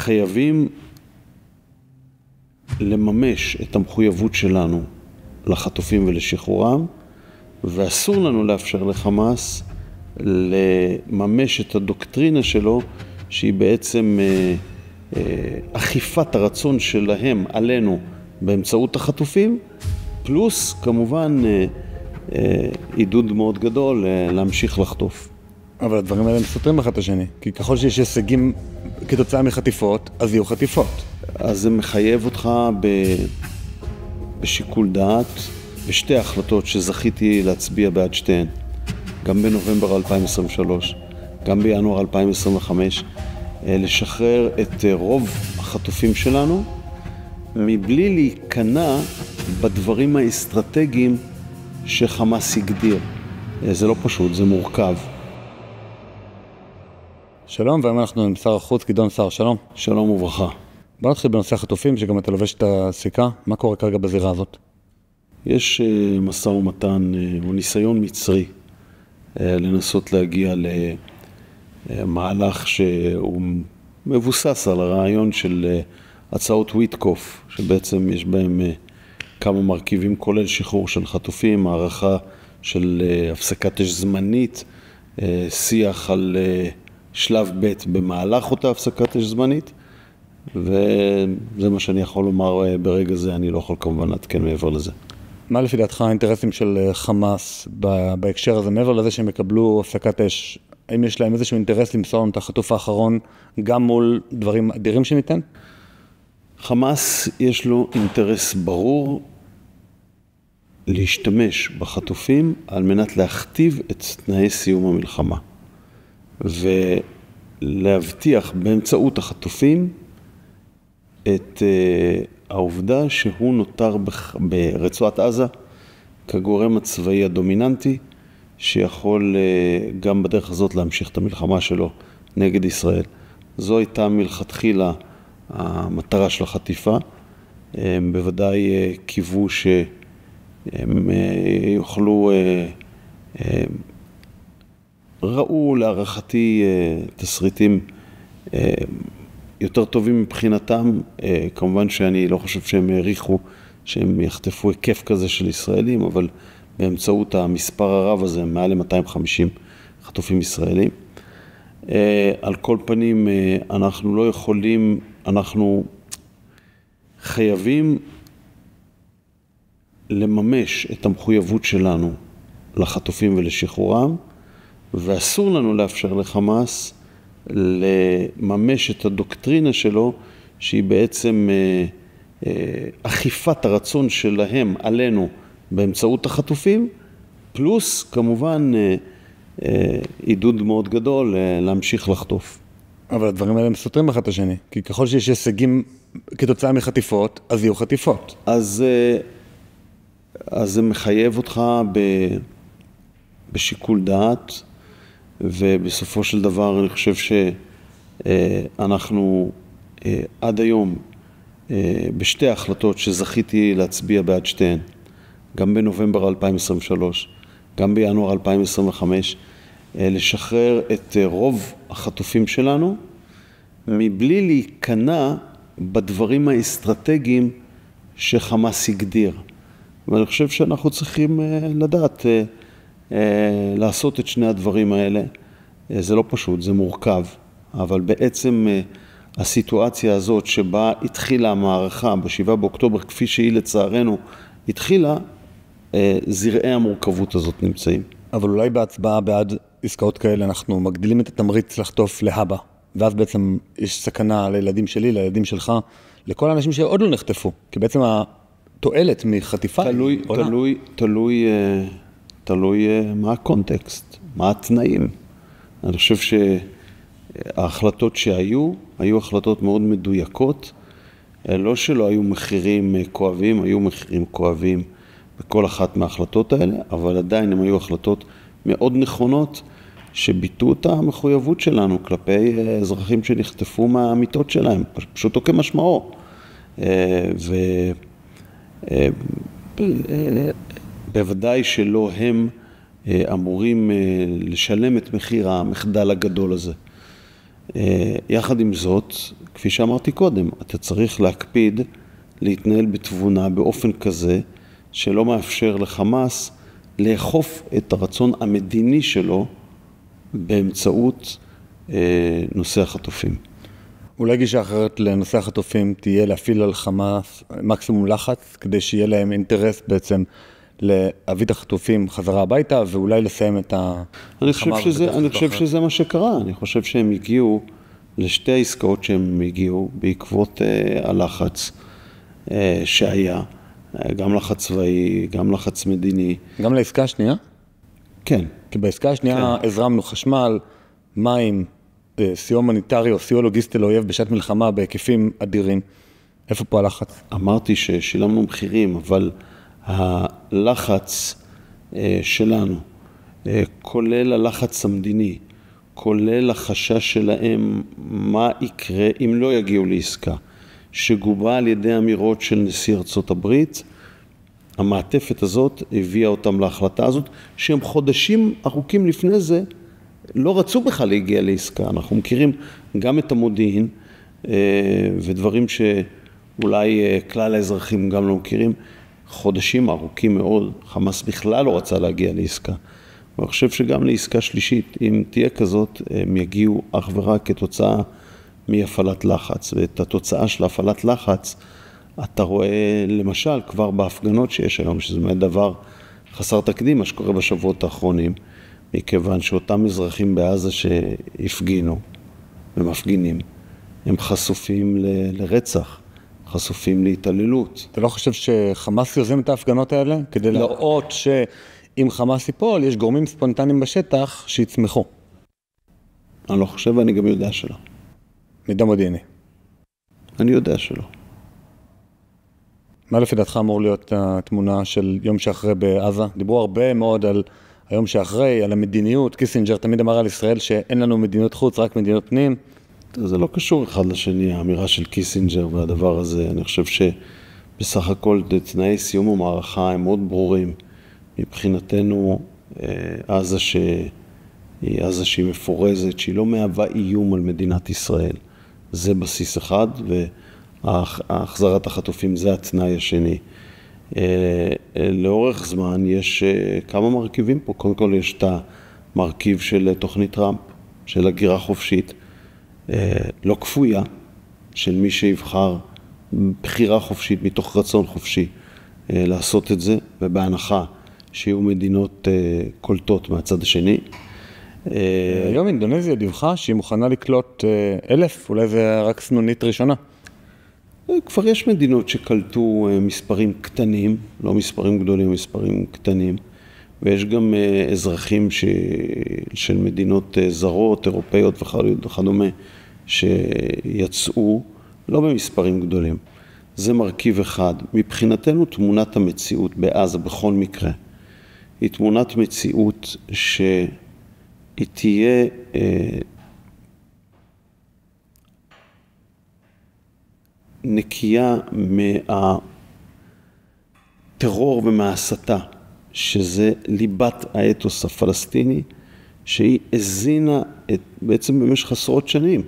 חייבים לממש את המחויבות שלנו לחטופים ולשחרורם, ואסור לנו לאפשר לחמאס לממש את הדוקטרינה שלו, שהיא בעצם אכיפת הרצון שלהם עלינו באמצעות החטופים, פלוס כמובן עידוד מאוד גדול להמשיך לחטוף. אבל הדברים האלה מסותרים אחד את השני, כי ככל שיש הישגים כתוצאה מחטיפות, אז יהיו חטיפות. אז זה מחייב אותך בשיקול דעת, בשתי החלטות שזכיתי להצביע בעד שתיהן, גם בנובמבר 2023, גם בינואר 2025, לשחרר את רוב החטופים שלנו, מבלי להיכנע בדברים האסטרטגיים שחמאס הגדיר. זה לא פשוט, זה מורכב. שלום, והיום אנחנו עם שר החוץ, גדעון סער, שלום. שלום וברכה. בוא נתחיל בנושא החטופים, שגם אתה לובש את הסיכה. מה קורה כרגע בזירה הזאת? יש משא ומתן, או ניסיון מצרי, לנסות להגיע למהלך שהוא מבוסס על הרעיון של הצעות וויטקוף, שבעצם יש בהם כמה מרכיבים, כולל שחרור של חטופים, הערכה של הפסקת אש זמנית, שיח על שלב ב' במהלך אותה הפסקת אש זמנית, וזה מה שאני יכול לומר ברגע זה, אני לא יכול כמובן להתקן מעבר לזה. מה לפי דעתך האינטרסים של חמאס בהקשר הזה, מעבר לזה שהם יקבלו הפסקת אש? האם יש להם איזשהו אינטרס למסור לנו את החטוף האחרון גם מול דברים אדירים שניתן? חמאס יש לו אינטרס ברור להשתמש בחטופים על מנת להכתיב את תנאי סיום המלחמה, ולהבטיח באמצעות החטופים את העובדה שהוא נותר ברצועת עזה כגורם הצבאי הדומיננטי, שיכול גם בדרך הזאת להמשיך את המלחמה שלו נגד ישראל. זו הייתה מלכתחילה המטרה של החטיפה. הם בוודאי קיוו שהם יוכלו, ראו להערכתי תסריטים יותר טובים מבחינתם. כמובן שאני לא חושב שהם העריכו שהם יחטפו היקף כזה של ישראלים, אבל באמצעות המספר הרב הזה, מעל ל-250 חטופים ישראלים. על כל פנים, אנחנו לא יכולים, אנחנו חייבים לממש את המחויבות שלנו לחטופים ולשחרורם, ואסור לנו לאפשר לחמאס לממש את הדוקטרינה שלו, שהיא בעצם אכיפת הרצון שלהם עלינו באמצעות החטופים, פלוס כמובן עידוד מאוד גדול להמשיך לחטוף. אבל הדברים האלה מסותרים אחד את השני, כי ככל שיש הישגים כתוצאה מחטיפות, אז יהיו חטיפות. אז זה מחייב אותך בשיקול דעת, ובסופו של דבר אני חושב שאנחנו עד היום בשתי החלטות שזכיתי להצביע בעד שתיהן, גם בנובמבר 2023, גם בינואר 2025, לשחרר את רוב החטופים שלנו, מבלי להיכנע בדברים האסטרטגיים שחמאס הגדיר. ואני חושב שאנחנו צריכים לדעת לעשות את שני הדברים האלה. זה לא פשוט, זה מורכב, אבל בעצם הסיטואציה הזאת שבה התחילה המערכה ב7 באוקטובר, כפי שהיא לצערנו התחילה, זרעי המורכבות הזאת נמצאים. אבל אולי בהצבעה בעד עסקאות כאלה אנחנו מגדילים את התמריץ לחטוף להבא, ואז בעצם יש סכנה לילדים שלי, לילדים שלך, לכל האנשים שעוד לא נחטפו, כי בעצם התועלת מחטיפה תלוי מה הקונטקסט, מה התנאים. אני חושב שההחלטות שהיו, היו החלטות מאוד מדויקות, לא שלא היו מחירים כואבים, היו מחירים כואבים בכל אחת מההחלטות האלה, אבל עדיין הם היו החלטות מאוד נכונות, שביטאו את המחויבות שלנו כלפי אזרחים שנחטפו מהמיטות שלהם, פשוטו כמשמעו. בוודאי שלא הם אמורים לשלם את מחיר המחדל הגדול הזה. יחד עם זאת, כפי שאמרתי קודם, אתה צריך להקפיד להתנהל בתבונה באופן כזה שלא מאפשר לחמאס לאכוף את הרצון המדיני שלו באמצעות נושא החטופים. אולי גישה אחרת לנושא החטופים תהיה להפעיל על חמאס מקסימום לחץ, כדי שיהיה להם אינטרס בעצם להביא את החטופים חזרה הביתה, ואולי לסיים את אני חושב שזה מה שקרה. אני חושב שהם הגיעו לשתי העסקאות שהם הגיעו בעקבות הלחץ שהיה, גם לחץ צבאי, גם לחץ מדיני. גם לעסקה השנייה? כן. כי בעסקה השנייה הזרמנו חשמל, מים, סיוע הומניטרי או סיוע לוגיסטי לאויב בשעת מלחמה בהיקפים אדירים. איפה פה הלחץ? אמרתי ששילמנו מחירים, אבל הלחץ שלנו, כולל הלחץ המדיני, כולל החשש שלהם מה יקרה אם לא יגיעו לעסקה, שגובה על ידי אמירות של נשיא ארצות הברית, המעטפת הזאת הביאה אותם להחלטה הזאת, שהם חודשים ארוכים לפני זה לא רצו בכלל להגיע לעסקה. אנחנו מכירים גם את המודיעין ודברים שאולי כלל האזרחים גם לא מכירים. חודשים ארוכים מאוד, חמאס בכלל לא רצה להגיע לעסקה. ואני חושב שגם לעסקה שלישית, אם תהיה כזאת, הם יגיעו אך ורק כתוצאה מהפעלת לחץ. ואת התוצאה של הפעלת לחץ, אתה רואה למשל כבר בהפגנות שיש היום, שזה באמת דבר חסר תקדים, מה שקורה בשבועות האחרונים, מכיוון שאותם אזרחים בעזה שהפגינו ומפגינים, הם חשופים לרצח, חשופים להתעללות. אתה לא חושב שחמאס יוזם את ההפגנות האלה? כדי להראות שאם חמאס ייפול, יש גורמים ספונטניים בשטח שיצמחו. אני לא חושב, ואני גם יודע שלא. מידע מודיעיני. אני יודע שלא. מה לפי דעתך אמור להיות התמונה של יום שאחרי בעזה? דיברו הרבה מאוד על היום שאחרי, על המדיניות. קיסינג'ר תמיד אמר על ישראל שאין לנו מדיניות חוץ, רק מדיניות פנים. זה לא קשור אחד לשני, האמירה של קיסינג'ר והדבר הזה. אני חושב שבסך הכל תנאי סיום המערכה הם מאוד ברורים. מבחינתנו, עזה שהיא מפורזת, שהיא לא מהווה איום על מדינת ישראל. זה בסיס אחד, והחזרת החטופים זה התנאי השני. לאורך זמן יש כמה מרכיבים פה. קודם כל יש את המרכיב של תוכנית טראמפ, של הגירה חופשית, לא כפויה, של מי שיבחר בחירה חופשית מתוך רצון חופשי לעשות את זה, ובהנחה שיהיו מדינות קולטות מהצד השני. היום אינדונזיה דיווחה שהיא מוכנה לקלוט 1,000, אולי זה רק סנונית ראשונה. כבר יש מדינות שקלטו מספרים קטנים, לא מספרים גדולים, מספרים קטנים, ויש גם אזרחים של מדינות זרות, אירופאיות וכדומה, שיצאו לא במספרים גדולים. זה מרכיב אחד. מבחינתנו תמונת המציאות בעזה בכל מקרה, היא תמונת מציאות שהיא תהיה נקייה מהטרור ומההסתה, שזה ליבת האתוס הפלסטיני, שהיא הזינה בעצם במשך עשרות שנים,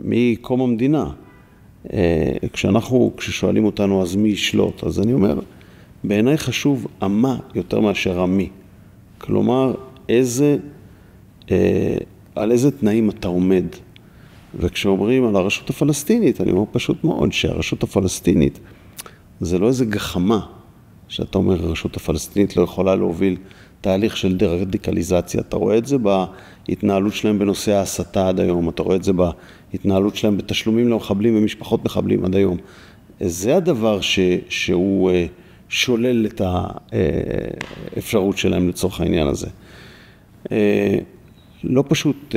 מקום המדינה. כששואלים אותנו אז מי ישלוט, אז אני אומר, בעיניי חשוב המה יותר מאשר המי. כלומר, על איזה תנאים אתה עומד. וכשאומרים על הרשות הפלסטינית, אני אומר פשוט מאוד שהרשות הפלסטינית זה לא איזה גחמה, שאתה אומר הרשות הפלסטינית לא יכולה להוביל תהליך של דה-רדיקליזציה. אתה רואה את זה בהתנהלות שלהם בנושא ההסתה עד היום, אתה רואה את זה בהתנהלות שלהם בתשלומים למחבלים ומשפחות מחבלים עד היום. זה הדבר שהוא שולל את האפשרות שלהם לצורך העניין הזה. לא פשוט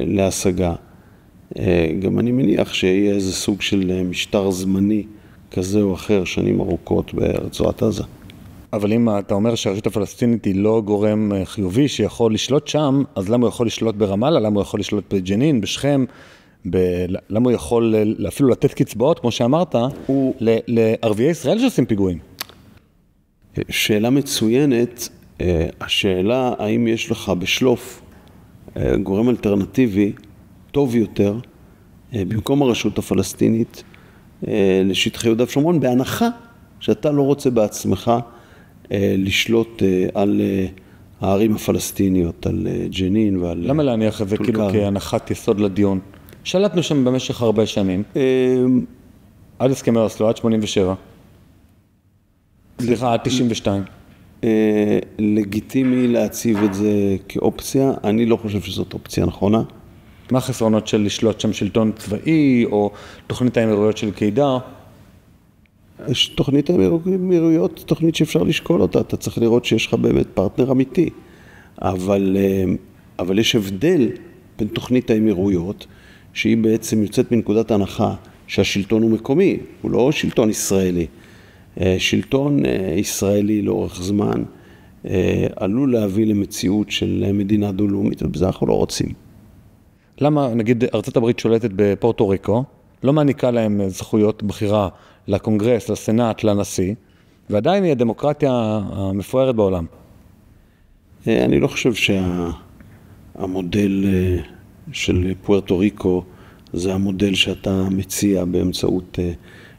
להשגה. גם אני מניח שיהיה איזה סוג של משטר זמני כזה או אחר שנים ארוכות ברצועת עזה. אבל אם אתה אומר שהרשות הפלסטינית היא לא גורם חיובי שיכול לשלוט שם, אז למה הוא יכול לשלוט ברמאללה? למה הוא יכול לשלוט בג'נין, בשכם? למה הוא יכול אפילו לתת קצבאות, כמו שאמרת, לערביי ישראל שעושים פיגועים? שאלה מצוינת. השאלה האם יש לך בשלוף גורם אלטרנטיבי טוב יותר, במקום הרשות הפלסטינית, לשטחי יהודה ושומרון, בהנחה שאתה לא רוצה בעצמך לשלוט על הערים הפלסטיניות, על ג'נין ועל... למה להניח את זה כאילו כהנחת יסוד לדיון? שלטנו שם במשך הרבה שנים, עד הסכמי אוסלו, עד 87. סליחה, עד 92. לגיטימי להציב את זה כאופציה, אני לא חושב שזאת אופציה נכונה. מה החסרונות של לשלוט שם שלטון צבאי, או תוכנית האמירויות של קידר? תוכנית האמירויות, תוכנית שאפשר לשקול אותה, אתה צריך לראות שיש לך באמת פרטנר אמיתי. אבל יש הבדל בין תוכנית האמירויות, שהיא בעצם יוצאת מנקודת הנחה שהשלטון הוא מקומי, הוא לא שלטון ישראלי. שלטון ישראלי לאורך זמן עלול להביא למציאות של מדינה דו-לאומית, ובזה אנחנו לא רוצים. למה, נגיד, ארצות הברית שולטת בפורטו ריקו, לא מעניקה להם זכויות בחירה לקונגרס, לסנאט, לנשיא, ועדיין היא הדמוקרטיה המפוארת בעולם? אני לא חושב שהמודל של פוארטו ריקו זה המודל שאתה מציע באמצעות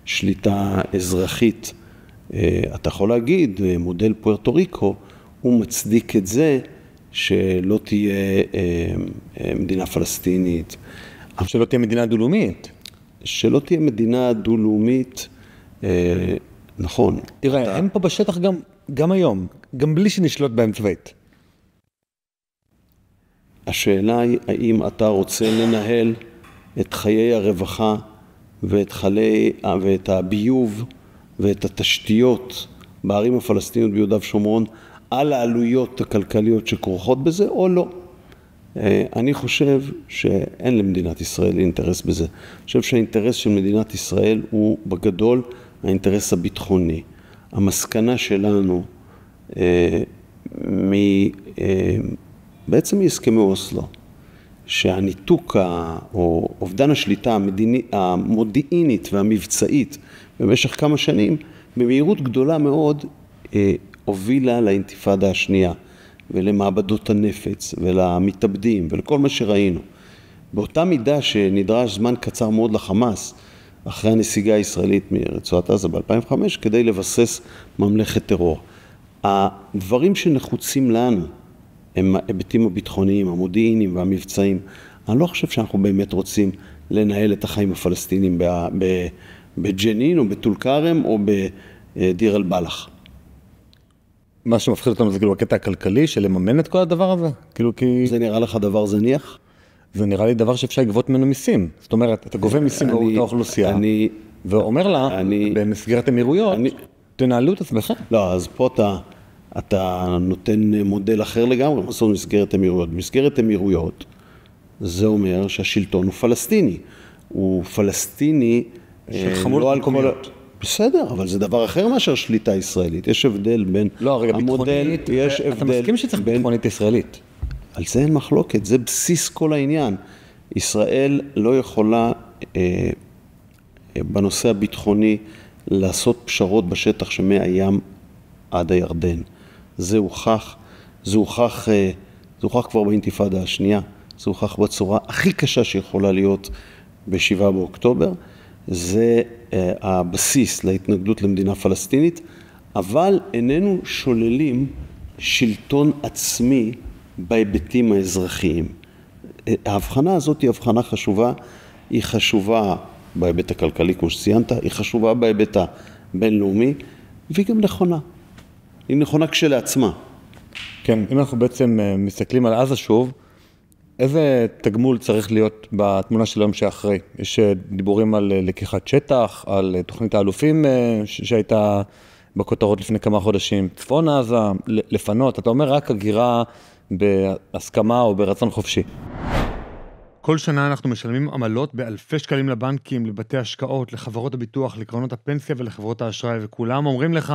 שליטה אזרחית. אתה יכול להגיד, מודל פוארטו ריקו הוא מצדיק את זה שלא תהיה מדינה פלסטינית. שלא תהיה מדינה דו-לאומית. שלא תהיה מדינה דו-לאומית, נכון. תראה, אין פה בשטח גם היום, גם בלי שנשלוט בהם צבאית. השאלה היא, האם אתה רוצה לנהל את חיי הרווחה ואת הביוב ואת התשתיות בערים הפלסטיניות ביהודה ושומרון על העלויות הכלכליות שכרוכות בזה או לא. אני חושב שאין למדינת ישראל אינטרס בזה. אני חושב שהאינטרס של מדינת ישראל הוא בגדול האינטרס הביטחוני. המסקנה שלנו בעצם מהסכמי אוסלו, שהניתוק או אובדן השליטה המודיעינית והמבצעית במשך כמה שנים, במהירות גדולה מאוד, הובילה לאינתיפאדה השנייה, ולמעבדות הנפץ, ולמתאבדים, ולכל מה שראינו. באותה מידה שנדרש זמן קצר מאוד לחמאס, אחרי הנסיגה הישראלית מרצועת עזה ב-2005, כדי לבסס ממלכת טרור. הדברים שנחוצים לנו, הם ההיבטים הביטחוניים, המודיעיניים והמבצעים. אני לא חושב שאנחנו באמת רוצים לנהל את החיים הפלסטינים בג'נין או בטול כרם או בדיר אל-בלח. מה שמפחיד אותנו זה כאילו הקטע הכלכלי של לממן את כל הדבר הזה? כאילו כי... זה נראה לך דבר זניח? זה נראה לי דבר שאפשר לגבות ממנו מיסים. זאת אומרת, אתה גובה מיסים באותה אוכלוסייה, ואומר לה, במסגרת אמירויות, תנהלו את עצמכם. לא, אז פה אתה נותן מודל אחר לגמרי, מה זאת מסגרת אמירויות? מסגרת אמירויות, זה אומר שהשלטון הוא פלסטיני. הוא פלסטיני לא על מקומיות. בסדר, אבל זה דבר אחר מאשר שליטה ישראלית. יש הבדל בין המודל, יש הבדל... אתה מסכים שצריך ביטחונית ישראלית? על זה אין מחלוקת, זה בסיס כל העניין. ישראל לא יכולה בנושא הביטחוני לעשות פשרות בשטח שמהים עד הירדן. זה הוכח כבר באינתיפאדה השנייה, זה הוכח בצורה הכי קשה שיכולה להיות ב7 באוקטובר, זה הבסיס להתנגדות למדינה פלסטינית, אבל איננו שוללים שלטון עצמי בהיבטים האזרחיים. ההבחנה הזאת היא הבחנה חשובה, היא חשובה בהיבט הכלכלי כמו שציינת, היא חשובה בהיבט הבינלאומי, והיא גם נכונה. היא נכונה כשלעצמה. כן, אם אנחנו בעצם מסתכלים על עזה שוב, איזה תגמול צריך להיות בתמונה של היום שאחרי? יש דיבורים על לקיחת שטח, על תוכנית האלופים שהייתה בכותרות לפני כמה חודשים, צפון עזה, לפנות, אתה אומר רק הגירה בהסכמה או ברצון חופשי. כל שנה אנחנו משלמים עמלות באלפי שקלים לבנקים, לבתי השקעות, לחברות הביטוח, לקרנות הפנסיה ולחברות האשראי, וכולם אומרים לך,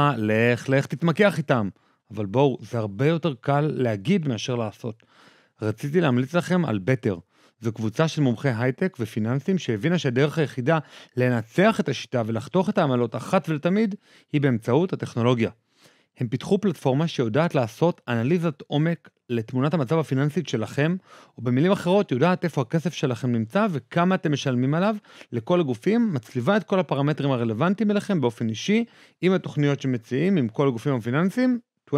לך תתמקח איתם. אבל בואו, זה הרבה יותר קל להגיד מאשר לעשות. רציתי להמליץ לכם על בטר. זו קבוצה של מומחי הייטק ופיננסים שהבינה שהדרך היחידה לנצח את השיטה ולחתוך את העמלות אחת ולתמיד היא באמצעות הטכנולוגיה. הם פיתחו פלטפורמה שיודעת לעשות אנליזת עומק לתמונת המצב הפיננסית שלכם, או במילים אחרות יודעת איפה הכסף שלכם נמצא וכמה אתם משלמים עליו לכל הגופים, מצליבה את כל הפרמטרים הרלוונטיים אליכם באופן אישי, עם התוכניות שמציעים, עם כל הגופים הפיננסיים, 24/7.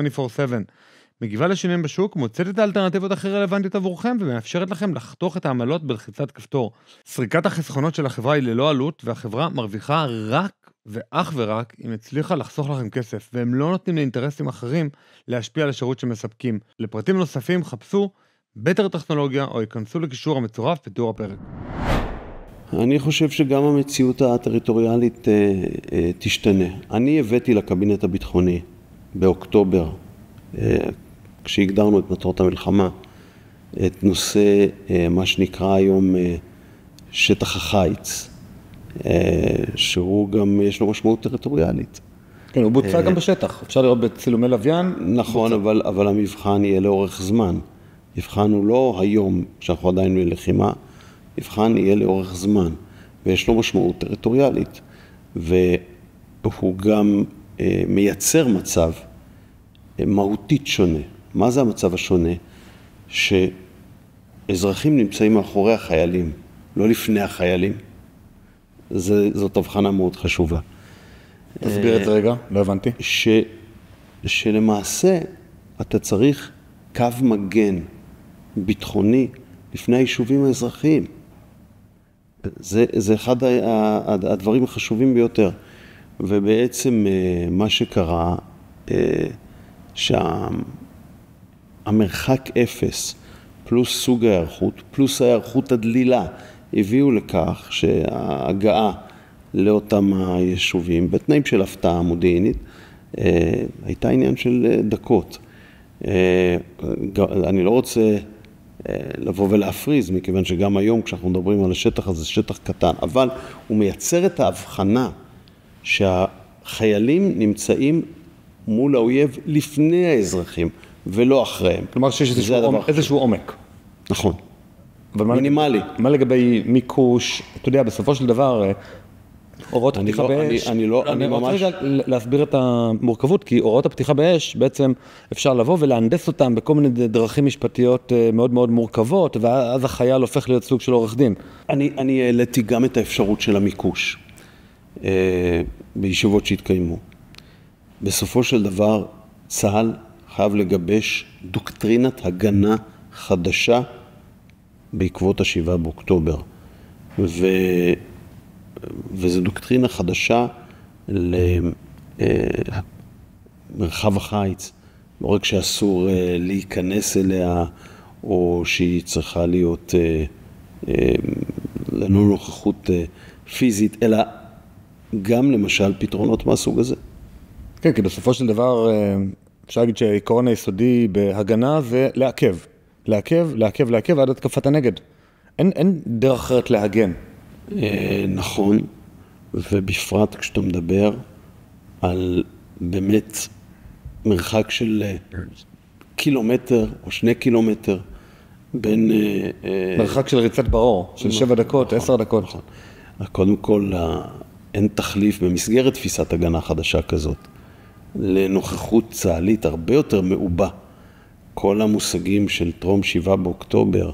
מגיבה לשינויים בשוק, מוצאת את האלטרנטיבות הכי רלוונטיות עבורכם, ומאפשרת לכם לחתוך את העמלות בלחיצת כפתור. סריקת החסכונות של החברה היא ללא עלות, והחברה מרוויחה רק ואך ורק אם הצליחה לחסוך לכם כסף, והם לא נותנים לאינטרסים אחרים להשפיע על השירות שמספקים. לפרטים נוספים חפשו בטר טכנולוגיה, או ייכנסו לקישור המצורף בתיאור הפרק. אני חושב שגם המציאות הטריטוריאלית תשתנה. אני הבאתי לקבינט הביטחוני באוקטובר, כשהגדרנו את מטרות המלחמה, את נושא מה שנקרא היום שטח החיץ, שהוא גם יש לו משמעות טריטוריאלית. כן, הוא בוצע גם בשטח, אפשר לראות בצילומי לוויין. נכון, אבל המבחן יהיה לאורך זמן. מבחן הוא לא היום, שאנחנו עדיין בלחימה, מבחן יהיה לאורך זמן, ויש לו משמעות טריטוריאלית, והוא גם מייצר מצב מהותית שונה. מה זה המצב השונה? שאזרחים נמצאים מאחורי החיילים, לא לפני החיילים. זאת הבחנה מאוד חשובה. תסביר את זה רגע, לא הבנתי. שלמעשה אתה צריך קו מגן ביטחוני לפני היישובים האזרחיים. זה אחד הדברים החשובים ביותר. ובעצם מה שקרה, שהמרחק אפס פלוס סוג ההיערכות, פלוס ההיערכות הדלילה, הביאו לכך שההגעה לאותם היישובים, בתנאים של הפתעה מודיעינית, הייתה עניין של דקות. אני לא רוצה לבוא ולהפריז, מכיוון שגם היום כשאנחנו מדברים על השטח הזה, זה שטח קטן, אבל הוא מייצר את ההבחנה שהחיילים נמצאים מול האויב לפני האזרחים, ולא אחריהם. כלומר שיש איזשהו עומק. נכון. מינימלי. מה לגבי מיקוש? אתה יודע, בסופו של דבר, הוראות הפתיחה באש, אני רוצה רגע להסביר את המורכבות, כי הוראות הפתיחה באש בעצם אפשר לבוא ולהנדס אותם בכל מיני דרכים משפטיות מאוד מאוד מורכבות, ואז החייל הופך להיות סוג של עורך דין. אני העליתי גם את האפשרות של המיקוש בישיבות שהתקיימו. בסופו של דבר, צה"ל חייב לגבש דוקטרינת הגנה חדשה בעקבות 7 באוקטובר. וזו דוקטרינה חדשה למרחב החיץ, לא רק שאסור להיכנס אליה, או שהיא צריכה להיות ללא נוכחות פיזית, אלא גם למשל פתרונות מהסוג הזה. כן, כי בסופו של דבר אפשר להגיד שהעיקרון היסודי בהגנה זה לעכב עד התקפת הנגד. אין דרך אחרת להגן. נכון, ובפרט כשאתה מדבר על באמת מרחק של קילומטר או 2 קילומטר בין... מרחק של ריצת ברור, של 7 דקות, 10 דקות. נכון. קודם כל, אין תחליף במסגרת תפיסת הגנה חדשה כזאת, לנוכחות צה"לית הרבה יותר מעובה. כל המושגים של טרום 7 באוקטובר,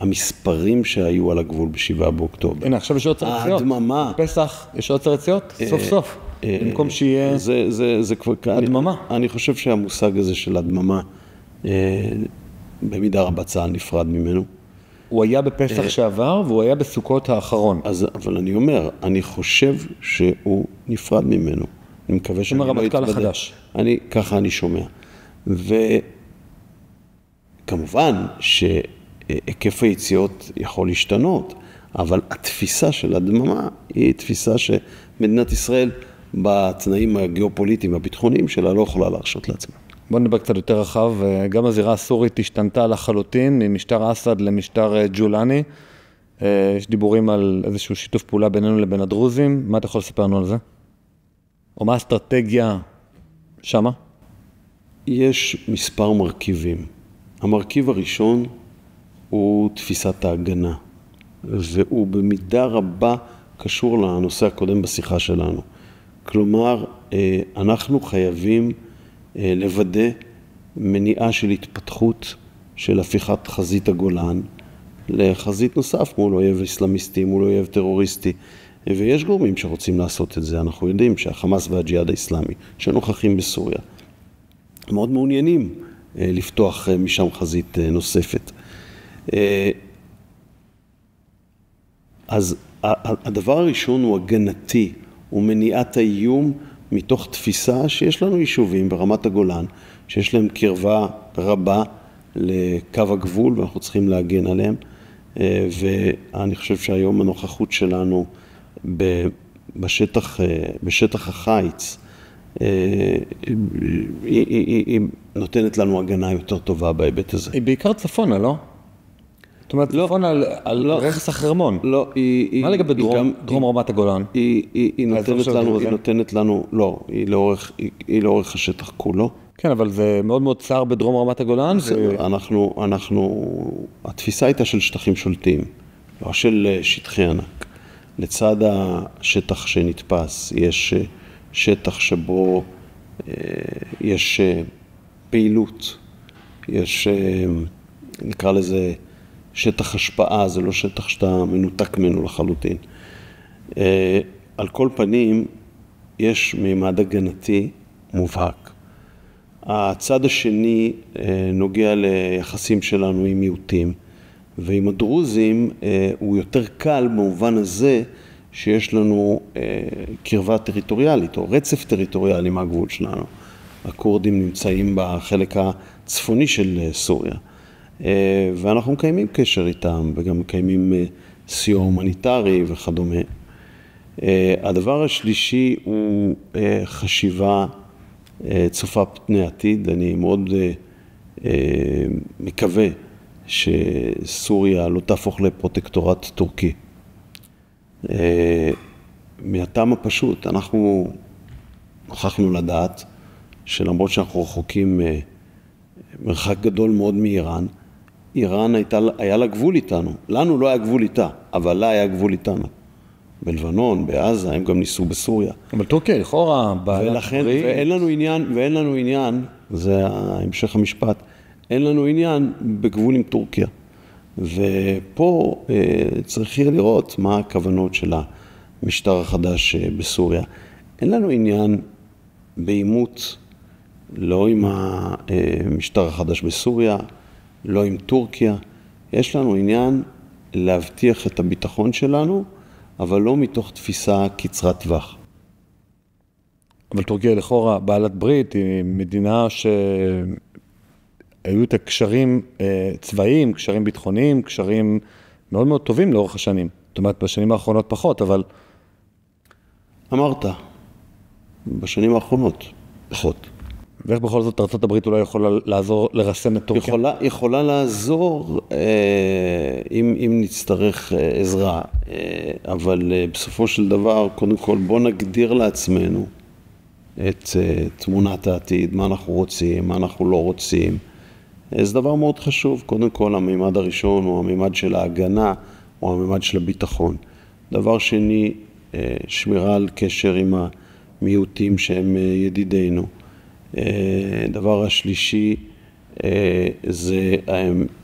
המספרים שהיו על הגבול ב7 באוקטובר. הנה, עכשיו יש עוד צרציות. הדממה. פסח, יש עוד צרציות? סוף סוף. במקום שיהיה... זה כבר... הדממה. אני חושב שהמושג הזה של הדממה, במידה רבה צה"ל נפרד ממנו. הוא היה בפסח שעבר, והוא היה בסוכות האחרון. אבל אני אומר, אני חושב שהוא נפרד ממנו. אני מקווה שאני לא הרמטכ"ל החדש. ככה אני שומע. וכמובן שהיקף היציאות יכול להשתנות, אבל התפיסה של הדממה היא תפיסה שמדינת ישראל בתנאים הגיאופוליטיים הביטחוניים שלה לא יכולה להרשות לעצמה. בוא נדבר קצת יותר רחב, גם הזירה הסורית השתנתה לחלוטין ממשטר אסד למשטר ג'ולני. יש דיבורים על איזשהו שיתוף פעולה בינינו לבין הדרוזים, מה אתה יכול לספר לנו על זה? או מה האסטרטגיה שמה? יש מספר מרכיבים. המרכיב הראשון הוא תפיסת ההגנה, והוא במידה רבה קשור לנושא הקודם בשיחה שלנו. כלומר, אנחנו חייבים לוודא מניעה של התפתחות של הפיכת חזית הגולן לחזית נוסף מול אויב אסלאמיסטי, מול אויב טרוריסטי. ויש גורמים שרוצים לעשות את זה. אנחנו יודעים שהחמאס והג'יהאד האסלאמי שנוכחים בסוריה מאוד מעוניינים לפתוח משם חזית נוספת. אז הדבר הראשון הוא הגנתי, הוא מניעת האיום מתוך תפיסה שיש לנו יישובים ברמת הגולן, שיש להם קרבה רבה לקו הגבול ואנחנו צריכים להגן עליהם. ואני חושב שהיום הנוכחות שלנו בשטח החיץ, היא נותנת לנו הגנה יותר טובה בהיבט הזה. היא בעיקר צפונה, לא? זאת אומרת, צפונה על רכס החרמון. לא, מה לגבי דרום רמת הגולן? היא נותנת לנו, לא, היא לאורך השטח כולו. כן, אבל זה מאוד מאוד צר בדרום רמת הגולן. התפיסה הייתה של שטחים שולטים, לא של שטחי ענק. לצד השטח שנתפס, יש שטח שבו יש פעילות, יש, נקרא לזה, שטח השפעה, זה לא שטח שאתה מנותק ממנו לחלוטין. על כל פנים, יש מימד הגנתי מובהק. הצד השני נוגע ליחסים שלנו עם מיעוטים, ועם הדרוזים הוא יותר קל במובן הזה שיש לנו קרבה טריטוריאלית או רצף טריטוריאלי מהגבול שלנו. הקורדים נמצאים בחלק הצפוני של סוריה, ואנחנו מקיימים קשר איתם וגם מקיימים סיוע הומניטרי וכדומה. הדבר השלישי הוא חשיבה צופה פני עתיד. אני מאוד מקווה שסוריה לא תהפוך לפרוטקטורט טורקי. מהטעם הפשוט, אנחנו נוכחנו לדעת שלמרות שאנחנו רחוקים מרחק גדול מאוד מאיראן, איראן היה לה גבול איתנו. לנו לא היה גבול איתה, אבל לה היה גבול איתנו. בלבנון, בעזה, הם גם ניסו בסוריה. אבל טורקיה, לכאורה, ולכן, ואין לנו עניין, זה המשך המשפט, אין לנו עניין בגבול עם טורקיה. ופה צריך יהיה לראות מה הכוונות של המשטר החדש בסוריה. אין לנו עניין בעימות, לא עם המשטר החדש בסוריה, לא עם טורקיה. יש לנו עניין להבטיח את הביטחון שלנו, אבל לא מתוך תפיסה קצרת טווח. אבל טורקיה לכאורה בעלת ברית היא מדינה שהיו את הקשרים צבאיים, קשרים ביטחוניים, קשרים מאוד מאוד טובים לאורך השנים. זאת אומרת, בשנים האחרונות פחות, אבל... אמרת, בשנים האחרונות פחות. ואיך בכל זאת ארצות הברית אולי יכולה לעזור לרסן את טורקיה? יכולה לעזור אם נצטרך עזרה, אבל בסופו של דבר, קודם כל בוא נגדיר לעצמנו את תמונת העתיד, מה אנחנו רוצים, מה אנחנו לא רוצים. זה דבר מאוד חשוב. קודם כל הממד הראשון הוא הממד של ההגנה או הממד של הביטחון. דבר שני, שמירה על קשר עם המיעוטים שהם ידידינו. דבר השלישי זה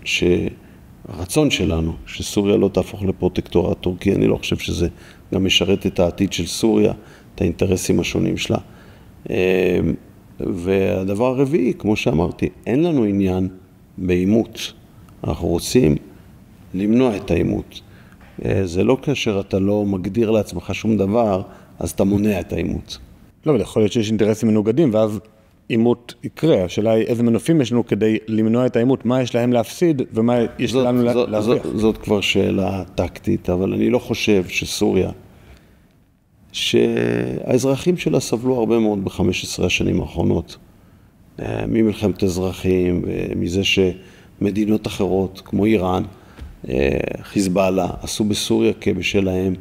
שהרצון שלנו שסוריה לא תהפוך לפרוטקטורט טורקי. אני לא חושב שזה גם משרת את העתיד של סוריה, את האינטרסים השונים שלה. והדבר הרביעי, כמו שאמרתי, אין לנו עניין בעימות. אנחנו רוצים למנוע את העימות. זה לא כאשר אתה לא מגדיר לעצמך שום דבר, אז אתה מונע את העימות. לא, אבל יכול להיות שיש אינטרסים מנוגדים, ואז עימות יקרה. השאלה היא איזה מנופים יש לנו כדי למנוע את העימות, מה יש להם להפסיד ומה יש לנו להרוויח. זאת כבר שאלה טקטית, אבל אני לא חושב שסוריה, שהאזרחים שלה סבלו הרבה מאוד ב-15 השנים האחרונות, ממלחמת אזרחים ומזה שמדינות אחרות כמו איראן, חיזבאללה, עשו בסוריה כבשלהם.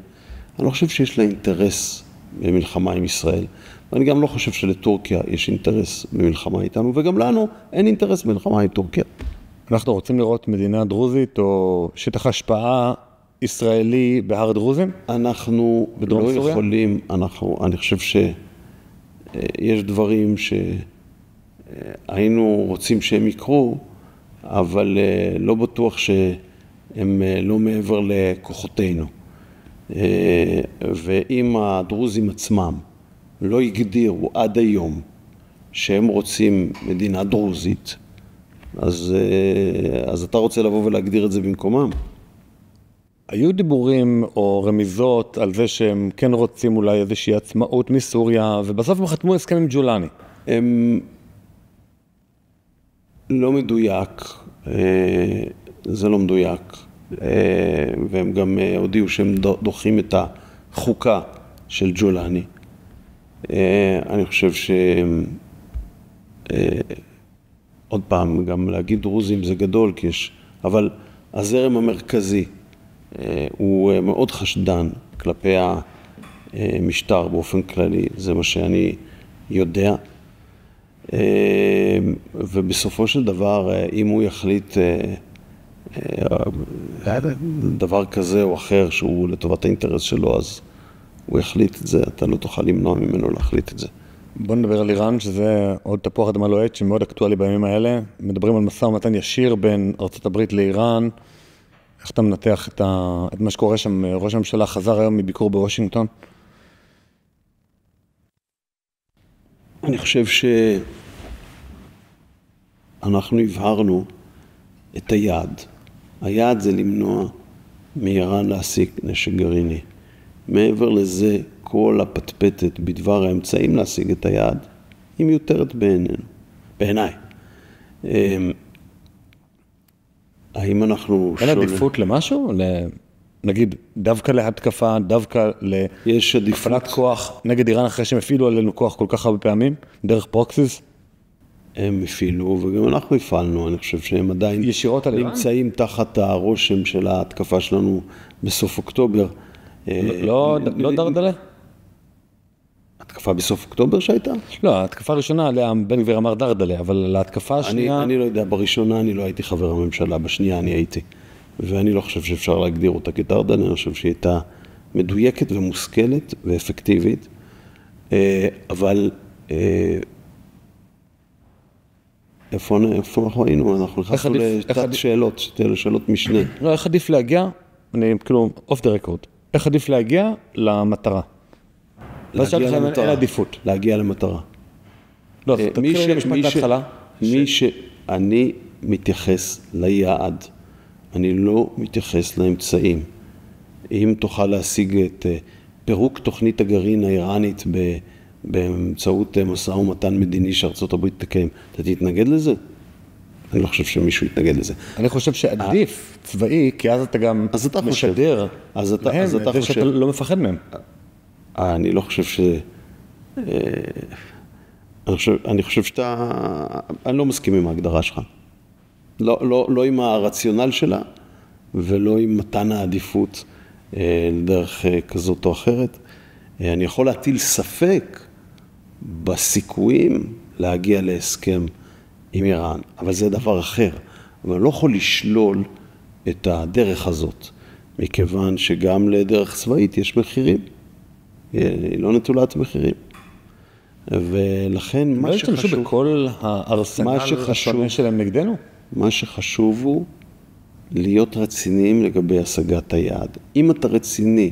אני לא חושב שיש לה אינטרס במלחמה עם ישראל. ואני גם לא חושב שלטורקיה יש אינטרס במלחמה איתנו, וגם לנו אין אינטרס במלחמה עם טורקיה. אנחנו רוצים לראות מדינה דרוזית או שטח השפעה ישראלי בהר דרוזים? אנחנו לא יכולים, אני חושב שיש דברים היינו רוצים שהם יקרו, אבל לא בטוח שהם לא מעבר לכוחותינו. ואם הדרוזים עצמם לא הגדירו עד היום שהם רוצים מדינה דרוזית, אז אתה רוצה לבוא ולהגדיר את זה במקומם? היו דיבורים או רמיזות על זה שהם כן רוצים אולי איזושהי עצמאות מסוריה, ובסוף הם חתמו הסכם עם ג'ולני. הם לא מדויק, זה לא מדויק, והם גם הודיעו שהם דוחים את החוקה של ג'ולני. אני חושב עוד פעם, גם להגיד דרוזים זה גדול, אבל הזרם המרכזי הוא מאוד חשדן כלפי המשטר באופן כללי, זה מה שאני יודע. ובסופו של דבר, אם הוא יחליט דבר כזה או אחר שהוא לטובת האינטרס שלו, אז הוא יחליט את זה, אתה לא תוכל למנוע ממנו להחליט את זה. בוא נדבר על איראן, שזה עוד תפוח אדמה לוהט שמאוד אקטואלי בימים האלה. מדברים על משא ומתן ישיר בין ארצות הברית לאיראן. איך אתה מנתח את מה שקורה שם? ראש הממשלה חזר היום מביקור בוושינגטון. אני חושב שאנחנו הבהרנו את היעד. היעד זה למנוע מאיראן להשיג נשק גרעיני. מעבר לזה, כל הפטפטת בדבר האמצעים להשיג את היעד, היא מיותרת בעיניי. האם אנחנו אין עדיפות למשהו? נגיד, דווקא להתקפה, דווקא להפעלת כוח נגד איראן אחרי שהם הפעילו עלינו כוח כל כך הרבה פעמים, דרך פרוקסיס? הם הפעילו, וגם אנחנו הפעלנו, אני חושב שהם עדיין נמצאים תחת הרושם של ההתקפה שלנו בסוף אוקטובר. לא דרדלה? התקפה בסוף אוקטובר שהייתה? לא, התקפה הראשונה עליה בן גביר אמר דרדלה, אבל להתקפה השנייה... אני לא יודע, בראשונה אני לא הייתי חבר הממשלה, בשנייה אני הייתי. ואני לא חושב שאפשר להגדיר אותה כדרדלה, אני חושב שהיא הייתה מדויקת ומושכלת ואפקטיבית, אבל איפה אנחנו היינו? אנחנו נכנסנו לתת שאלות משנה. לא, איך עדיף להגיע? אני כאילו, off the record. איך עדיף להגיע למטרה? להגיע למטרה. לא, תתחיל למשפט להתחלה. אני מתייחס ליעד, אני לא מתייחס לאמצעים. אם תוכל להשיג את פירוק תוכנית הגרעין האיראנית באמצעות משא ומתן מדיני שארצות הברית תקיים, אתה תתנגד לזה? אני לא חושב שמישהו יתנגד לזה. אני חושב שעדיף צבאי, כי אז אתה גם משדר להם את זה שאתה לא מפחד מהם. אני לא חושב אני חושב אני לא מסכים עם ההגדרה שלך. לא עם הרציונל שלה, ולא עם מתן העדיפות לדרך כזאת או אחרת. אני יכול להטיל ספק בסיכויים להגיע להסכם עם איראן, אבל זה דבר אחר. אבל לא יכול לשלול את הדרך הזאת, מכיוון שגם לדרך צבאית יש מחירים. היא לא נטולת מחירים. ולכן מה שחשוב... לא השתמשו בכל הארסנל השונה שלהם נגדנו? מה שחשוב הוא להיות רציניים לגבי השגת היעד. אם אתה רציני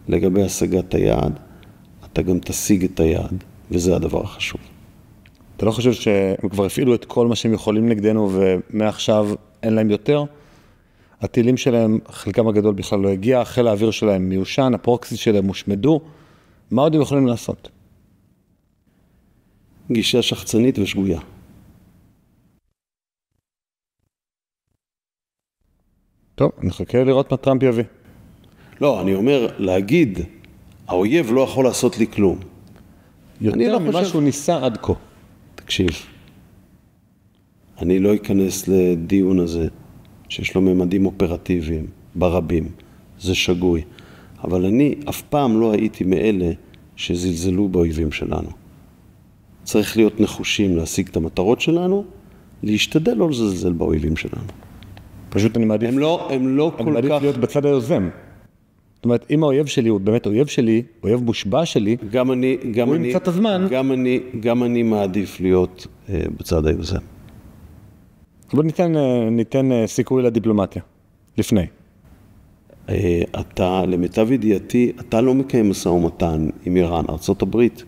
לגבי השגת היעד, אתה גם תשיג את היעד, וזה הדבר החשוב. אתה לא חושב שהם כבר הפעילו את כל מה שהם יכולים נגדנו, ומעכשיו אין להם יותר? הטילים שלהם, חלקם הגדול בכלל לא הגיע, חיל האוויר שלהם מיושן, הפרוקסיס שלהם הושמדו. מה עוד הם יכולים לעשות? גישה שחצנית ושגויה. טוב, נחכה לראות מה טראמפ יביא. לא, אני אומר, להגיד, האויב לא יכול לעשות לי כלום. יותר ממה שהוא ניסה עד כה. תקשיב, אני לא אכנס לדיון הזה, שיש לו ממדים אופרטיביים, ברבים, זה שגוי. אבל אני אף פעם לא הייתי מאלה שזלזלו באויבים שלנו. צריך להיות נחושים להשיג את המטרות שלנו, להשתדל לא לזלזל באויבים שלנו. פשוט אני מעדיף... הם לא כל כך... להיות בצד היוזם. זאת אומרת, אם האויב שלי הוא באמת אויב שלי, אויב מושבע שלי, הוא ימצא את הזמן. גם אני מעדיף להיות בצד היוזם. אבל ניתן סיכוי לדיפלומטיה, לפני. אתה, למיטב ידיעתי, אתה לא מקיים משא ומתן עם איראן. ארצות הברית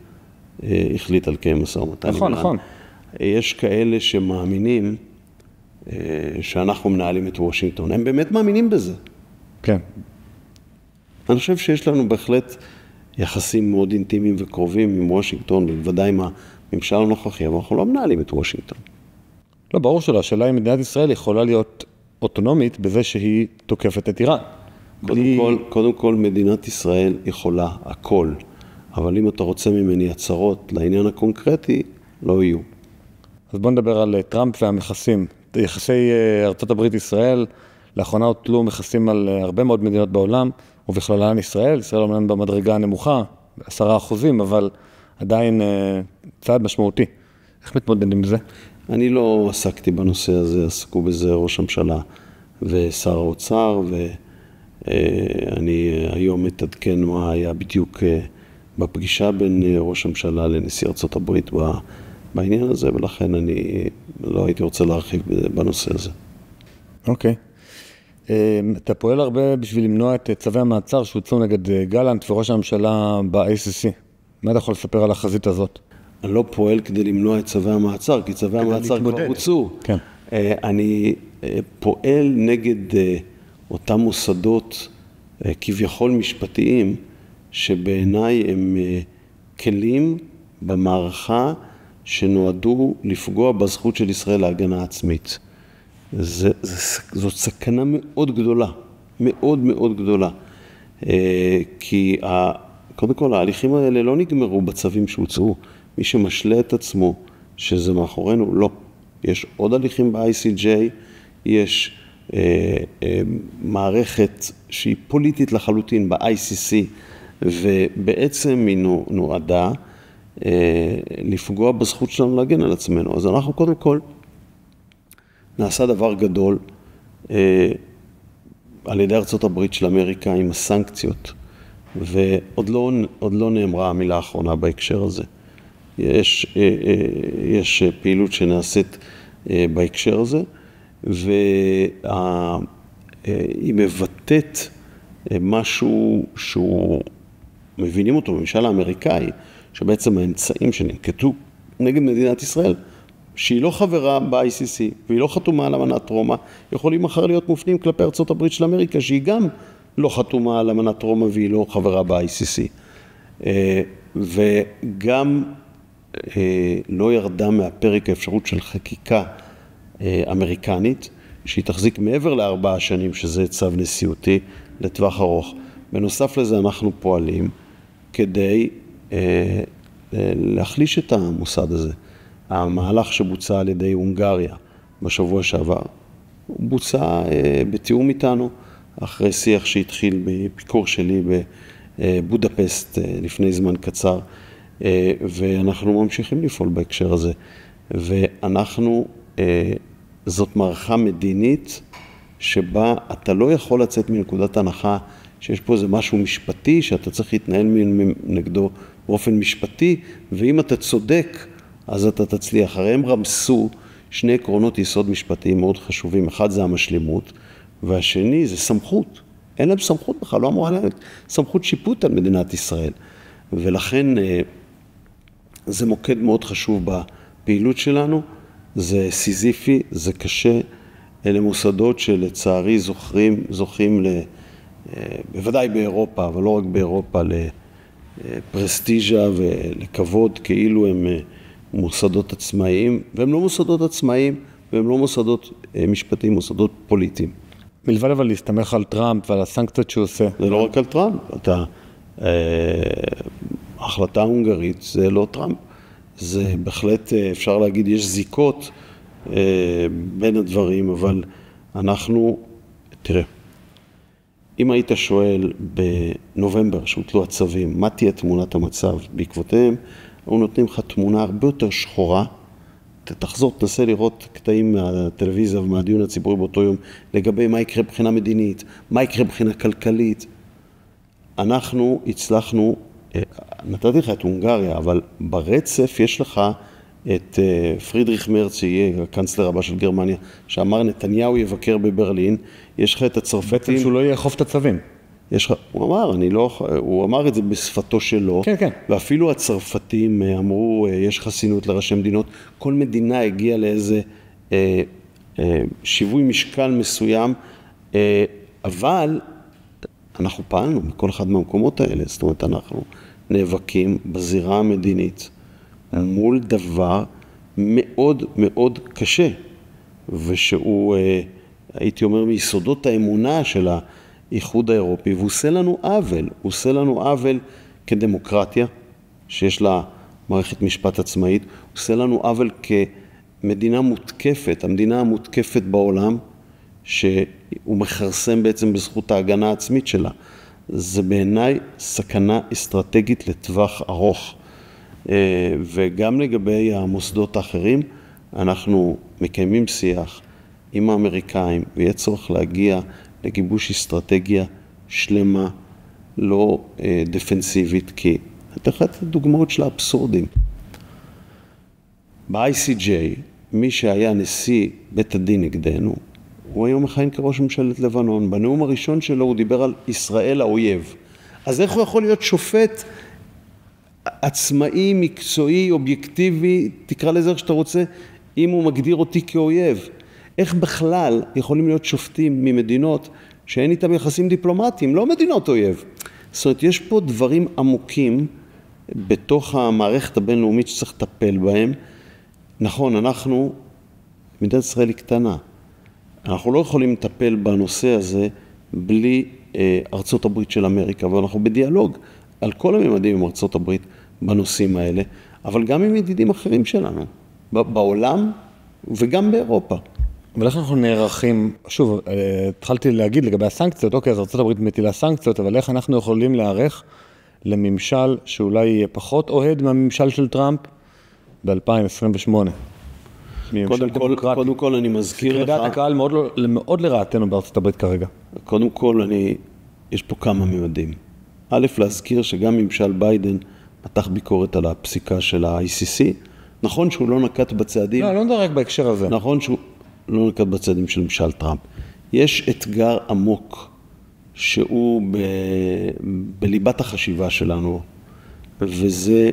החליט על קיים משא ומתן עם איראן. נכון. יש כאלה שמאמינים שאנחנו מנהלים את וושינגטון. הם באמת מאמינים בזה. כן. אני חושב שיש לנו בהחלט יחסים מאוד אינטימיים וקרובים עם וושינגטון, ובוודאי עם הממשל הנוכחי, אבל אנחנו לא מנהלים את וושינגטון. לא, ברור שלא. השאלה אם מדינת ישראל יכולה להיות אוטונומית בזה שהיא תוקפת את איראן. קודם כל, מדינת ישראל יכולה הכל, אבל אם אתה רוצה ממני הצהרות לעניין הקונקרטי, לא יהיו. אז בוא נדבר על טראמפ והמכסים. יחסי ארצות הברית ישראל, לאחרונה הוטלו מכסים על הרבה מאוד מדינות בעולם, ובכללן ישראל. ישראל אומנם במדרגה הנמוכה, 10%, אבל עדיין צעד משמעותי. איך מתמודדים עם זה? אני לא עסקתי בנושא הזה, עסקו בזה ראש הממשלה ושר האוצר, ואני היום מתעדכן מה היה בדיוק בפגישה בין ראש הממשלה לנשיא ארצות הברית בעניין הזה, ולכן אני לא הייתי רוצה להרחיב בנושא הזה. אוקיי. אתה פועל הרבה בשביל למנוע את צווי המעצר שהוצאו נגד גלנט וראש הממשלה ב-ACC. מה אתה יכול לספר על החזית הזאת? אני לא פועל כדי למנוע את צווי המעצר, כי צווי המעצר כבר הוצאו. כן. אני פועל נגד אותם מוסדות כביכול משפטיים, שבעיניי הם כלים במערכה שנועדו לפגוע בזכות של ישראל להגנה עצמית. זאת סכנה מאוד גדולה, מאוד מאוד גדולה. כי קודם כל ההליכים האלה לא נגמרו בצווים שהוצאו. מי שמשלה את עצמו שזה מאחורינו, לא. יש עוד הליכים ב-ICJ, יש מערכת שהיא פוליטית לחלוטין ב-ICC, ובעצם היא נועדה לפגוע בזכות שלנו להגן על עצמנו. אז אנחנו קודם כל נעשה דבר גדול על ידי ארצות הברית של אמריקה עם הסנקציות, ועוד לא נאמרה המילה האחרונה בהקשר הזה. יש פעילות שנעשית בהקשר הזה, והיא מבטאת משהו שהוא מבינים אותו בממשל האמריקאי, שבעצם האמצעים שננקטו נגד מדינת ישראל, שהיא לא חברה ב-ICC והיא לא חתומה על אמנת רומא, יכולים אחר להיות מופנים כלפי ארצות הברית של אמריקה, שהיא גם לא חתומה על אמנת רומא והיא לא חברה ב-ICC. וגם לא ירדה מהפרק האפשרות של חקיקה אמריקנית, שהיא תחזיק מעבר ל4 שנים, שזה צו נשיאותי לטווח ארוך. בנוסף לזה אנחנו פועלים כדי להחליש את המוסד הזה. המהלך שבוצע על ידי הונגריה בשבוע שעבר, הוא בוצע בתיאום איתנו, אחרי שיח שהתחיל בביקור שלי בבודפסט לפני זמן קצר, ואנחנו ממשיכים לפעול בהקשר הזה. ואנחנו, זאת מערכה מדינית שבה אתה לא יכול לצאת מנקודת הנחה שיש פה איזה משהו משפטי שאתה צריך להתנהל נגדו באופן משפטי, ואם אתה צודק אז אתה תצליח. הרי הם רמסו 2 עקרונות יסוד משפטיים מאוד חשובים. אחד זה המשלימות, והשני זה סמכות. אין להם סמכות בכלל, לא אמורה להם סמכות שיפוט על מדינת ישראל. ולכן זה מוקד מאוד חשוב בפעילות שלנו, זה סיזיפי, זה קשה. אלה מוסדות שלצערי זוכים בוודאי באירופה, אבל לא רק באירופה, לפרסטיג'ה ולכבוד, כאילו הם מוסדות עצמאיים, והם לא מוסדות עצמאיים, והם לא מוסדות משפטיים, מוסדות פוליטיים. מלבד אבל להסתמך על טראמפ ועל הסנקציות שהוא עושה. זה לא רק על טראמפ, ההחלטה ההונגרית זה לא טראמפ, זה בהחלט אפשר להגיד יש זיקות בין הדברים, אבל אנחנו, תראה, אם היית שואל בנובמבר שהוטלו הצווים, מה תהיה תמונת המצב בעקבותיהם, אנחנו נותנים לך תמונה הרבה יותר שחורה, תחזור, תנסה לראות קטעים מהטלוויזיה ומהדיון הציבורי באותו יום, לגבי מה יקרה מבחינה מדינית, מה יקרה מבחינה כלכלית. אנחנו הצלחנו, נתתי לך את הונגריה, אבל ברצף יש לך את פרידריך מרץ, שיהיה הקנצלר הבא של גרמניה, שאמר נתניהו יבקר בברלין, יש לך את הצרפתים. בעצם שהוא לא יאכוף את הצווים. הוא אמר את זה בשפתו שלו, כן, כן. ואפילו הצרפתים אמרו, יש חסינות לראשי מדינות, כל מדינה הגיעה לאיזה שיווי משקל מסוים, אבל אנחנו פעלנו בכל אחד מהמקומות האלה, זאת אומרת, אנחנו נאבקים בזירה המדינית מול דבר מאוד מאוד קשה, ושהוא, הייתי אומר, מיסודות האמונה של האיחוד האירופי, והוא עושה לנו עוול, הוא עושה לנו עוול כדמוקרטיה, שיש לה מערכת משפט עצמאית, הוא עושה לנו עוול כמדינה מותקפת, המדינה המותקפת בעולם, שהוא מחרסם בעצם בזכות ההגנה העצמית שלה. זה בעיניי סכנה אסטרטגית לטווח ארוך. וגם לגבי המוסדות האחרים, אנחנו מקיימים שיח עם האמריקאים, ויהיה צורך להגיע לגיבוש אסטרטגיה שלמה, לא דפנסיבית, כי את אחת הדוגמאות של האבסורדים. ב-ICJ, מי שהיה נשיא בית הדין נגדנו, הוא היום מכהן כראש ממשלת לבנון. בנאום הראשון שלו הוא דיבר על ישראל האויב. אז איך הוא יכול להיות שופט עצמאי, מקצועי, אובייקטיבי, תקרא לזה איך שאתה רוצה, אם הוא מגדיר אותי כאויב? איך בכלל יכולים להיות שופטים ממדינות שאין איתם יחסים דיפלומטיים, לא מדינות אויב? זאת אומרת, יש פה דברים עמוקים בתוך המערכת הבינלאומית שצריך לטפל בהם. נכון, מדינת ישראל היא קטנה. אנחנו לא יכולים לטפל בנושא הזה בלי ארצות הברית של אמריקה, ואנחנו בדיאלוג על כל הממדים עם ארצות הברית בנושאים האלה, אבל גם עם ידידים אחרים שלנו, בעולם וגם באירופה. ולכן אנחנו נערכים, שוב, התחלתי להגיד לגבי הסנקציות, אוקיי, אז ארצות הברית מטילה סנקציות, אבל איך אנחנו יכולים להיערך לממשל שאולי יהיה פחות אוהד מהממשל של טראמפ ב-2028? קודם כל אני מזכיר לך... דעת הקהל מאוד לרעתנו בארצות הברית כרגע. קודם כל יש פה כמה ממדים. א', להזכיר שגם ממשל ביידן מתח ביקורת על הפסיקה של ה-ICC. נכון שהוא לא נקט בצעדים... לא נדבר רק בהקשר הזה. נכון שהוא לא נקט בצעדים של ממשל טראמפ. יש אתגר עמוק שהוא בליבת החשיבה שלנו, וזה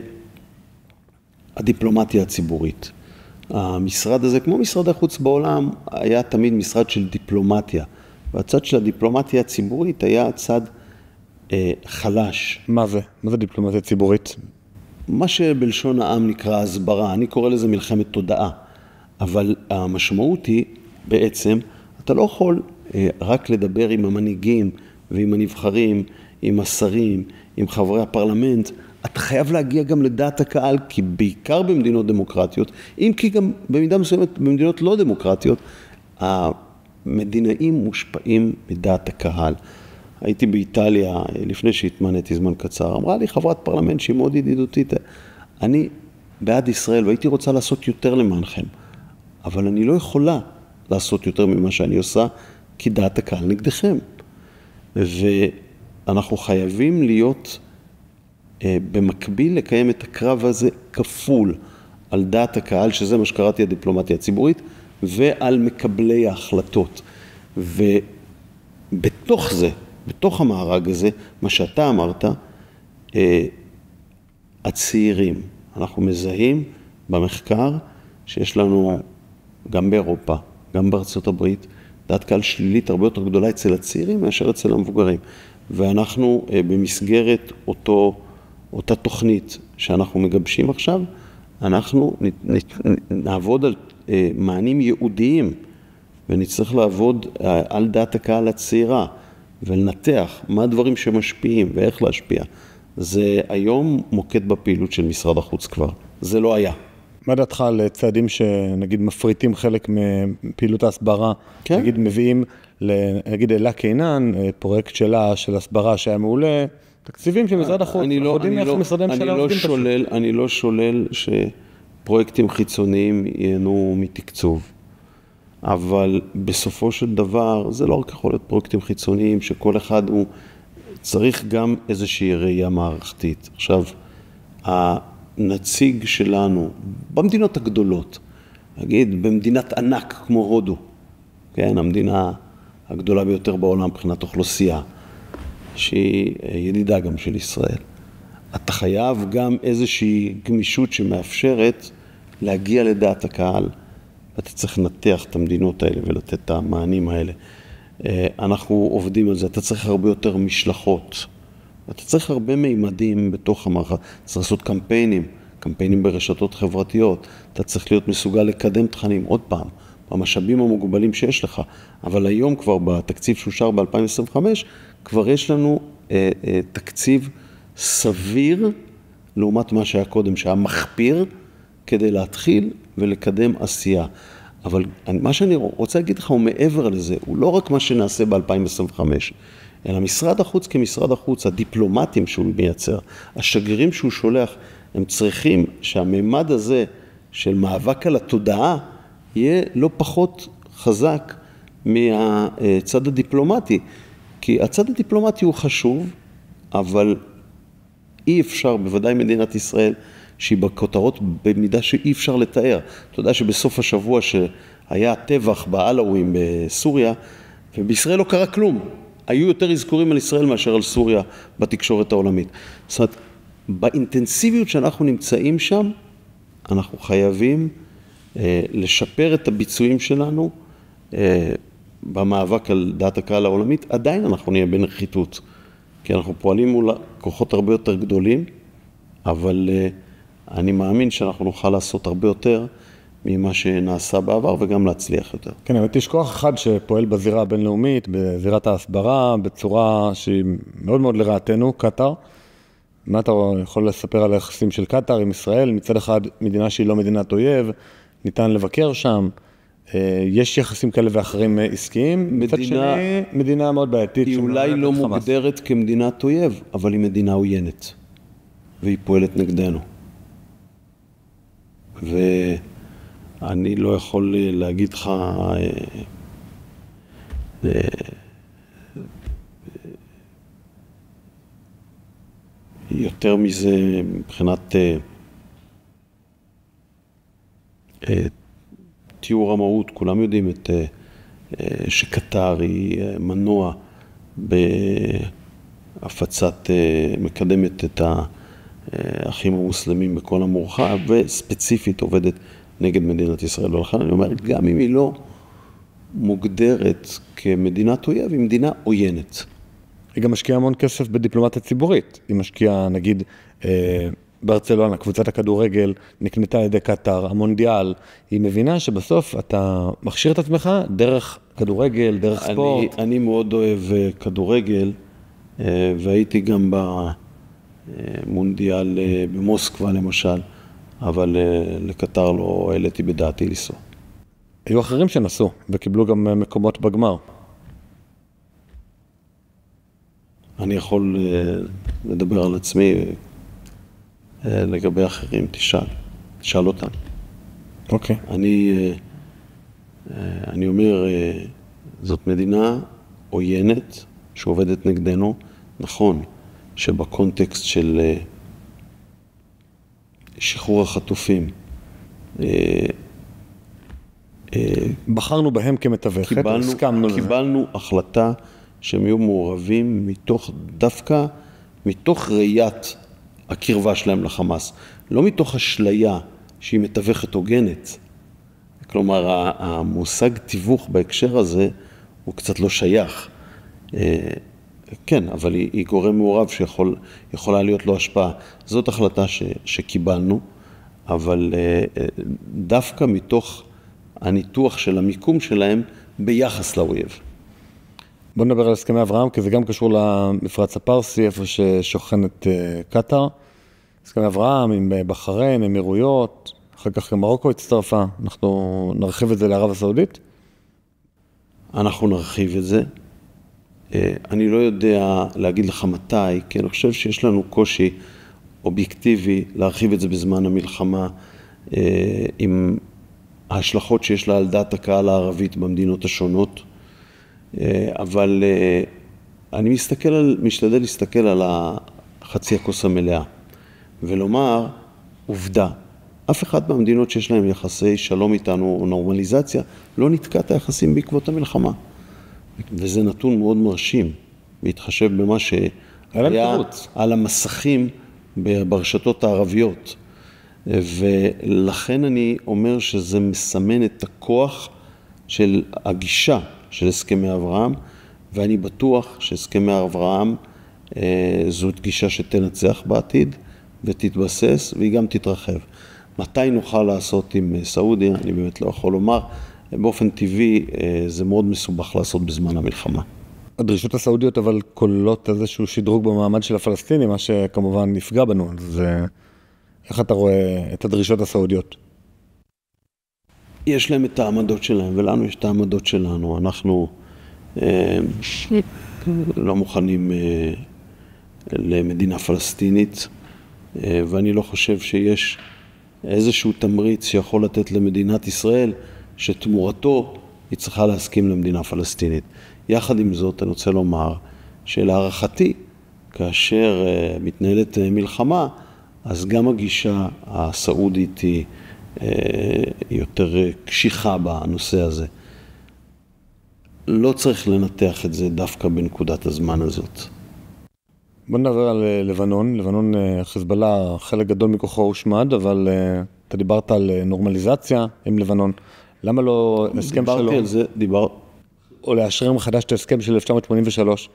הדיפלומטיה הציבורית. המשרד הזה, כמו משרד החוץ בעולם, היה תמיד משרד של דיפלומטיה, והצד של הדיפלומטיה הציבורית היה צד חלש. מה זה? מה זה דיפלומטיה ציבורית? מה שבלשון העם נקרא הסברה, אני קורא לזה מלחמת תודעה, אבל המשמעות היא בעצם, אתה לא יכול רק לדבר עם המנהיגים ועם הנבחרים, עם השרים, עם חברי הפרלמנט, אתה חייב להגיע גם לדעת הקהל, כי בעיקר במדינות דמוקרטיות, אם כי גם במידה מסוימת במדינות לא דמוקרטיות, המדינאים מושפעים מדעת הקהל. הייתי באיטליה לפני שהתמניתי זמן קצר, אמרה לי חברת פרלמנט שהיא מאוד ידידותית, אני בעד ישראל והייתי רוצה לעשות יותר למענכם, אבל אני לא יכולה לעשות יותר ממה שאני עושה, כי דעת הקהל נגדכם. ואנחנו חייבים להיות במקביל לקיים את הקרב הזה כפול על דעת הקהל, שזה מה שקראתי הדיפלומטיה הציבורית, ועל מקבלי ההחלטות. ובתוך זה, בתוך המארג הזה, מה שאתה אמרת, הצעירים, אנחנו מזהים במחקר שיש לנו גם באירופה, גם בארצות הברית, דעת קהל שלילית הרבה יותר גדולה אצל הצעירים מאשר אצל המבוגרים. ואנחנו במסגרת אותה תוכנית שאנחנו מגבשים עכשיו, אנחנו נעבוד על מענים ייעודיים, ונצטרך לעבוד על דעת הקהל הצעירה, ולנתח מה הדברים שמשפיעים ואיך להשפיע. זה היום מוקד בפעילות של משרד החוץ כבר. זה לא היה. מה דעתך על צעדים שנגיד מפריטים חלק מפעילות ההסברה? כן? נגיד מביאים, נגיד אלה קינן, פרויקט שלה של הסברה שהיה מעולה, תקציבים של משרד החוץ. אני לא שולל שפרויקטים חיצוניים ייהנו מתקצוב. אבל בסופו של דבר, זה לא רק יכול להיות פרויקטים חיצוניים, שכל אחד הוא צריך גם איזושהי ראייה מערכתית. עכשיו, הנציג שלנו במדינות הגדולות, נגיד במדינת ענק כמו הודו, כן, המדינה הגדולה ביותר בעולם מבחינת אוכלוסייה, שהיא ידידה גם של ישראל. אתה חייב גם איזושהי גמישות שמאפשרת להגיע לדעת הקהל, ואתה צריך לנתח את המדינות האלה ולתת את המענים האלה. אנחנו עובדים על זה, אתה צריך הרבה יותר משלחות, אתה צריך הרבה מימדים בתוך המערכת, צריך לעשות קמפיינים ברשתות חברתיות, אתה צריך להיות מסוגל לקדם תכנים, עוד פעם, במשאבים המוגבלים שיש לך, אבל היום כבר בתקציב שאושר ב-2025, כבר יש לנו תקציב סביר, לעומת מה שהיה קודם, שהיה מחפיר, כדי להתחיל ולקדם עשייה. אבל מה שאני רוצה להגיד לך הוא מעבר לזה, הוא לא רק מה שנעשה ב-2025, אלא משרד החוץ כמשרד החוץ, הדיפלומטים שהוא מייצר, השגרירים שהוא שולח, הם צריכים שהמימד הזה של מאבק על התודעה, יהיה לא פחות חזק מהצד הדיפלומטי, כי הצד הדיפלומטי הוא חשוב, אבל אי אפשר, בוודאי מדינת ישראל, שהיא בכותרות במידה שאי אפשר לתאר. אתה יודע שבסוף השבוע שהיה טבח בעלאווים בסוריה, ובישראל לא קרה כלום. היו יותר אזכורים על ישראל מאשר על סוריה בתקשורת העולמית. זאת אומרת, באינטנסיביות שאנחנו נמצאים שם, אנחנו חייבים לשפר את הביצועים שלנו במאבק על דעת הקהל העולמית. עדיין אנחנו נהיה בנחיתות, כי אנחנו פועלים מול כוחות הרבה יותר גדולים, אבל אני מאמין שאנחנו נוכל לעשות הרבה יותר ממה שנעשה בעבר וגם להצליח יותר. כן, אבל יש כוח אחד שפועל בזירה הבינלאומית, בזירת ההסברה, בצורה שהיא מאוד מאוד לרעתנו, קטר. מה אתה יכול לספר על היחסים של קטר עם ישראל? מצד אחד, מדינה שהיא לא מדינת אויב, ניתן לבקר שם, יש יחסים כאלה ואחרים עסקיים, מצד שני, מדינה מאוד בעייתית. היא אולי לא מוגדרת כמדינת אויב, אבל היא מדינה עוינת, והיא פועלת נגדנו. ואני לא יכול להגיד לך יותר מזה מבחינת תיאור המהות. כולם יודעים שקטר היא מנוע בהפצת, מקדמת את האחים המוסלמים בכל המורחב, וספציפית עובדת נגד מדינת ישראל. ולכן אני אומר, גם אם היא לא מוגדרת כמדינת אויב, היא מדינה עוינת. היא גם משקיעה המון כסף בדיפלומטיה ציבורית. היא משקיעה, נגיד, ברצלונה, קבוצת הכדורגל, נקנתה על ידי קטר, המונדיאל. היא מבינה שבסוף אתה מכשיר את עצמך דרך כדורגל, דרך ספורט. אני מאוד אוהב כדורגל, והייתי גם במונדיאל במוסקבה למשל, אבל לקטר לא העליתי בדעתי לנסוע. היו אחרים שנסעו וקיבלו גם מקומות בגמר. אני יכול לדבר על עצמי, לגבי אחרים, תשאל אותם. אוקיי. אני אומר, זאת מדינה עוינת שעובדת נגדנו. נכון שבקונטקסט של שחרור החטופים, בחרנו בהם כמתווכת, הסכמנו לזה. קיבלנו החלטה שהם יהיו מעורבים דווקא מתוך ראיית הקרבה שלהם לחמאס, לא מתוך אשליה שהיא מתווכת הוגנת. כלומר, המושג תיווך בהקשר הזה הוא קצת לא שייך. כן, אבל היא גורם מעורב שיכולה להיות לו השפעה. זאת החלטה שקיבלנו, אבל דווקא מתוך הניתוח של המיקום שלהם ביחס לאויב. בוא נדבר על הסכמי אברהם, כי זה גם קשור למפרץ הפרסי, איפה ששוכנת קטר. הסכמי אברהם עם בחריין, אמירויות, אחר כך גם מרוקו הצטרפה. אנחנו נרחיב את זה לערב הסעודית? אנחנו נרחיב את זה. אני לא יודע להגיד לך מתי, כי אני חושב שיש לנו קושי אובייקטיבי להרחיב את זה בזמן המלחמה, עם ההשלכות שיש לה על דעת הקהל הערבית במדינות השונות. אבל אני משתדל להסתכל על החצי הכוס המלאה, ולומר, עובדה, אף אחד מהמדינות שיש להם יחסי שלום איתנו או נורמליזציה, לא נתקע את היחסים בעקבות המלחמה. וזה נתון מאוד מרשים, להתחשב במה שהיה על המסכים ברשתות הערביות. ולכן אני אומר שזה מסמן את הכוח של הגישה של הסכמי אברהם, ואני בטוח שהסכמי אברהם זאת גישה שתנצח בעתיד ותתבסס והיא גם תתרחב. מתי נוכל לעשות עם סעודיה? אני באמת לא יכול לומר. באופן טבעי זה מאוד מסובך לעשות בזמן המלחמה. הדרישות הסעודיות אבל כוללות איזשהו שדרוג במעמד של הפלסטינים, מה שכמובן נפגע בנו. אז איך אתה רואה את הדרישות הסעודיות? יש להם את העמדות שלהם, ולנו יש את העמדות שלנו. אנחנו לא מוכנים למדינה פלסטינית, ואני לא חושב שיש איזשהו תמריץ שיכול לתת למדינת ישראל, שתמורתו היא צריכה להסכים למדינה פלסטינית. יחד עם זאת, אני רוצה לומר שלהערכתי, כאשר מתנהלת מלחמה, אז גם הגישה הסעודית היא יותר קשיחה בנושא הזה. לא צריך לנתח את זה דווקא בנקודת הזמן הזאת. בוא נדבר על לבנון. לבנון, חיזבאללה, חלק גדול מכוחו הושמד, אבל אתה דיברת על נורמליזציה עם לבנון. למה לא הסכם שלום? דיברתי על זה, או לאשרר מחדש את ההסכם של 1983.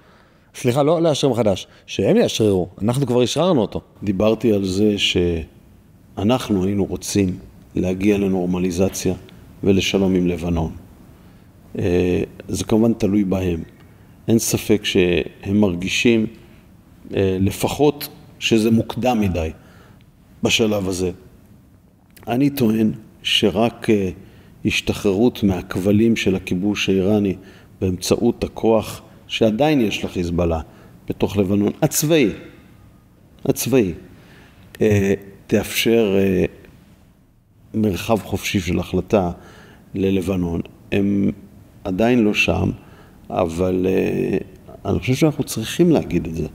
סליחה, לא לאשרר מחדש, שהם יאשררו, אנחנו כבר השררנו אותו. דיברתי על זה שאנחנו היינו רוצים להגיע לנורמליזציה ולשלום עם לבנון. זה כמובן תלוי בהם. אין ספק שהם מרגישים לפחות שזה מוקדם מדי בשלב הזה. אני טוען שרק השתחררות מהכבלים של הכיבוש האיראני באמצעות הכוח שעדיין יש לחיזבאללה בתוך לבנון, הצבאי, תאפשר מרחב חופשי של החלטה ללבנון. הם עדיין לא שם, אבל אני חושב שאנחנו צריכים להגיד את זה,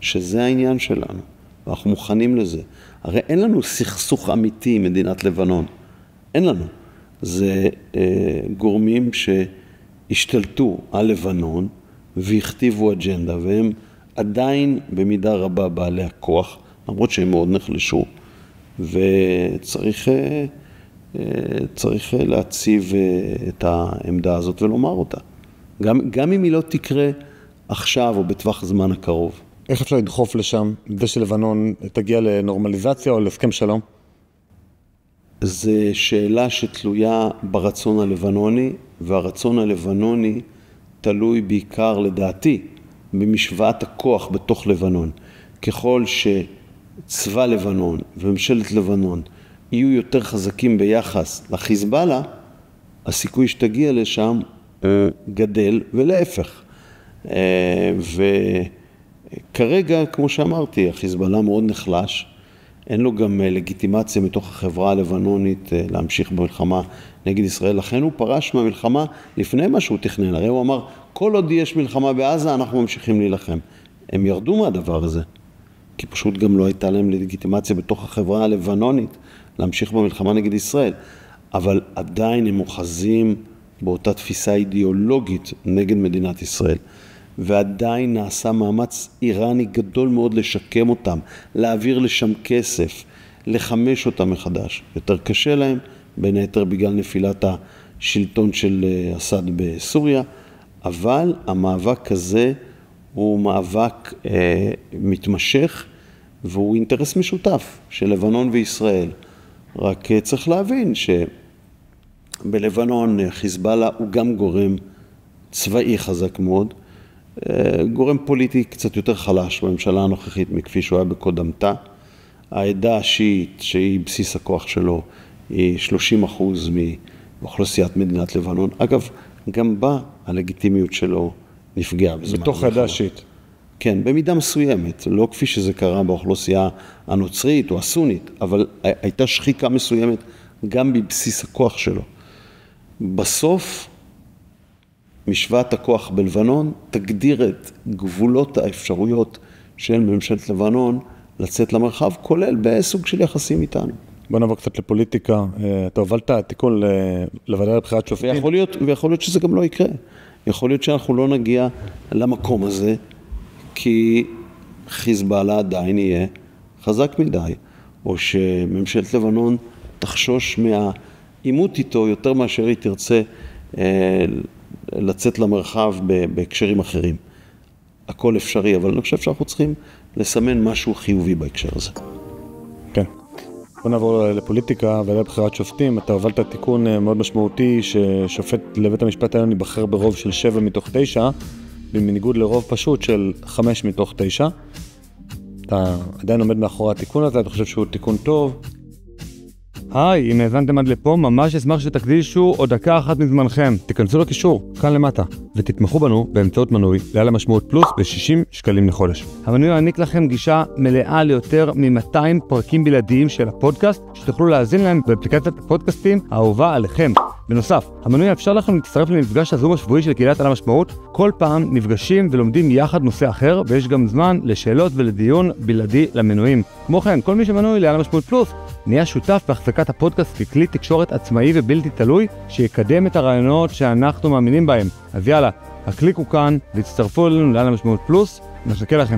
שזה העניין שלנו, ואנחנו מוכנים לזה. הרי אין לנו סכסוך אמיתי עם מדינת לבנון, אין לנו. זה גורמים שהשתלטו על לבנון והכתיבו אג'נדה, והם עדיין במידה רבה בעלי הכוח, למרות שהם מאוד נחלשו, וצריך להציב את העמדה הזאת ולומר אותה. גם אם היא לא תקרה עכשיו או בטווח הזמן הקרוב. איך אפשר לדחוף לשם, כדי שלבנון תגיע לנורמליזציה או להסכם שלום? זו שאלה שתלויה ברצון הלבנוני, והרצון הלבנוני תלוי בעיקר לדעתי במשוואת הכוח בתוך לבנון. ככל שצבא לבנון וממשלת לבנון יהיו יותר חזקים ביחס לחיזבאללה, הסיכוי שתגיע לשם גדל ולהפך. וכרגע, כמו שאמרתי, החיזבאללה מאוד נחלש, אין לו גם לגיטימציה מתוך החברה הלבנונית להמשיך במלחמה נגד ישראל. לכן הוא פרש מהמלחמה לפני מה שהוא תכנן. הרי הוא אמר, כל עוד יש מלחמה בעזה, אנחנו ממשיכים להילחם. הם ירדו מהדבר הזה, כי פשוט גם לא הייתה להם לגיטימציה בתוך החברה הלבנונית להמשיך במלחמה נגד ישראל. אבל עדיין הם אוחזים באותה תפיסה אידיאולוגית נגד מדינת ישראל. ועדיין נעשה מאמץ איראני גדול מאוד לשקם אותם, להעביר לשם כסף, לחמש אותם מחדש. יותר קשה להם, בין היתר בגלל נפילת השלטון של אסד בסוריה, אבל המאבק הזה הוא מאבק מתמשך, והוא אינטרס משותף של לבנון וישראל. רק צריך להבין שבלבנון חיזבאללה הוא גם גורם צבאי חזק מאוד, גורם פוליטי קצת יותר חלש בממשלה הנוכחית מכפי שהוא היה בקודמתה. העדה השיעית, שהיא בסיס הכוח שלו, היא 30% מאוכלוסיית מדינת לבנון. אגב, גם בה הלגיטימיות שלו נפגעה בזמן. בתוך העדה השיעית. כן, במידה מסוימת, לא כפי שזה קרה באוכלוסייה הנוצרית או הסונית, אבל הייתה שחיקה מסוימת גם בבסיס הכוח שלו. בסוף, משוואת הכוח בלבנון תגדיר את גבולות האפשרויות של ממשלת לבנון לצאת למרחב, כולל בסוג של יחסים איתנו. בוא נעבור קצת לפוליטיקה. אתה הובלת תיקון לוועדה לבחירת שופטים. ויכול להיות שזה גם לא יקרה. יכול להיות שאנחנו לא נגיע למקום הזה, כי חיזבאללה עדיין יהיה חזק מדי, או שממשלת לבנון תחשוש מהעימות איתו יותר מאשר היא תרצה לצאת למרחב בהקשרים אחרים. הכל אפשרי, אבל אני חושב שאנחנו צריכים לסמן משהו חיובי בהקשר הזה. כן. בוא נעבור לפוליטיקה ולבחירת שופטים. אתה הובלת תיקון מאוד משמעותי ששופט לבית המשפט העליון ייבחר ברוב של 7 מתוך 9, בניגוד לרוב פשוט של 5 מתוך 9. אתה עדיין עומד מאחורי התיקון הזה, אתה חושב שהוא תיקון טוב? היי, אם האזנתם עד לפה, ממש אשמח שתקדישו עוד דקה אחת מזמנכם. תיכנסו לקישור, כאן למטה, ותתמכו בנו באמצעות מנוי לעל המשמעות פלוס ב-60 שקלים לחודש. המנוי יעניק לכם גישה מלאה ליותר מ-200 פרקים בלעדיים של הפודקאסט, שתוכלו להאזין להם באפליקציית הפודקאסטים האהובה עליכם. בנוסף, המנוי יאפשר לכם להצטרף למפגש הזום השבועי של קהילת על המשמעות. כל פעם נפגשים ולומדים יחד נושא אחר, ויש גם זמן לשאלות ולדיון בלעדי למנויים. כמו כן, כל מי שמנוי לעל המשמעות פלוס נהיה שותף בהחזקת הפודקאסט ככלי תקשורת עצמאי ובלתי תלוי, שיקדם את הרעיונות שאנחנו מאמינים בהם. אז יאללה, הקליקו כאן והצטרפו אלינו לעל המשמעות פלוס, נחכה לכם.